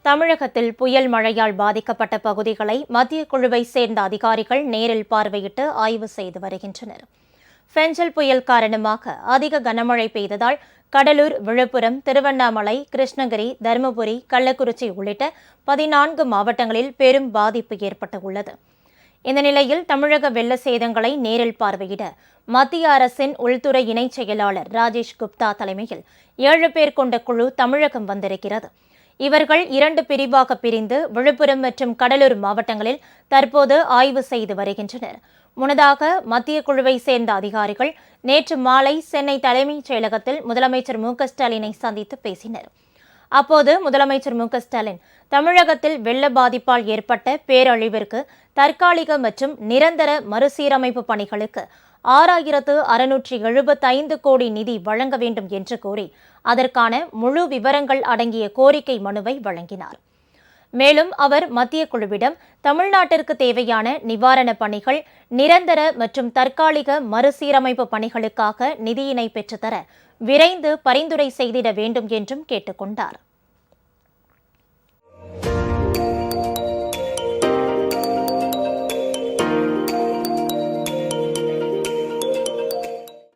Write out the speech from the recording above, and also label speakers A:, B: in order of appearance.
A: தமிழகத்தில் புயல் மழையால் பாதிக்கப்பட்ட பகுதிகளை மத்திய குழுவை சேர்ந்த அதிகாரிகள் நேரில் பார்வையிட்டு ஆய்வு செய்து வருகின்றனர். பெஞ்சல் புயல் காரணமாக அதிக கனமழை பெய்ததால் கடலூர், விழுப்புரம், திருவண்ணாமலை, கிருஷ்ணகிரி, தருமபுரி, கள்ளக்குறிச்சி உள்ளிட்ட 14 மாவட்டங்களில் பெரும் பாதிப்பு ஏற்பட்டுள்ளது. இந்த நிலையில் தமிழக வெள்ள சேதங்களை நேரில் பார்வையிட மத்திய அரசின் உள்துறை இணைச் செயலாளர் ராஜேஷ் குப்தா தலைமையில் 7 பேர் கொண்ட குழு தமிழகம் வந்திருக்கிறது. இவர்கள் 2 பிரிவாக பிரிந்து விழுப்புரம் மற்றும் கடலூர் மாவட்டங்களில் தற்போது ஆய்வு செய்து வருகின்றனர். முன்னதாக மத்திய குழுவை சேர்ந்த அதிகாரிகள் நேற்று மாலை சென்னை தலைமைச் செயலகத்தில் முதலமைச்சர் மு.க.ஸ்டாலினை சந்தித்து பேசினர். அப்போது முதலமைச்சர் மு.க.ஸ்டாலின் தமிழகத்தில் வெள்ள பாதிப்பால் ஏற்பட்ட பேரழிவிற்கு தற்காலிக மற்றும் நிரந்தர மறுசீரமைப்பு பணிகளுக்கு 6,675 கோடி நிதி வழங்க வேண்டும் என்று கோரி அதற்கான முழு விவரங்கள் அடங்கிய கோரிக்கை மனுவை வழங்கினார். மேலும் அவர் மத்திய குழுவிடம் தமிழ்நாட்டிற்கு தேவையான நிவாரணப் பணிகள், நிரந்தர மற்றும் தற்காலிக மறுசீரமைப்பு பணிகளுக்காக நிதியினை பெற்றுத்தர விரைந்து பரிந்துரை செய்திட வேண்டும் என்றும் கேட்டுக் கொண்டார்.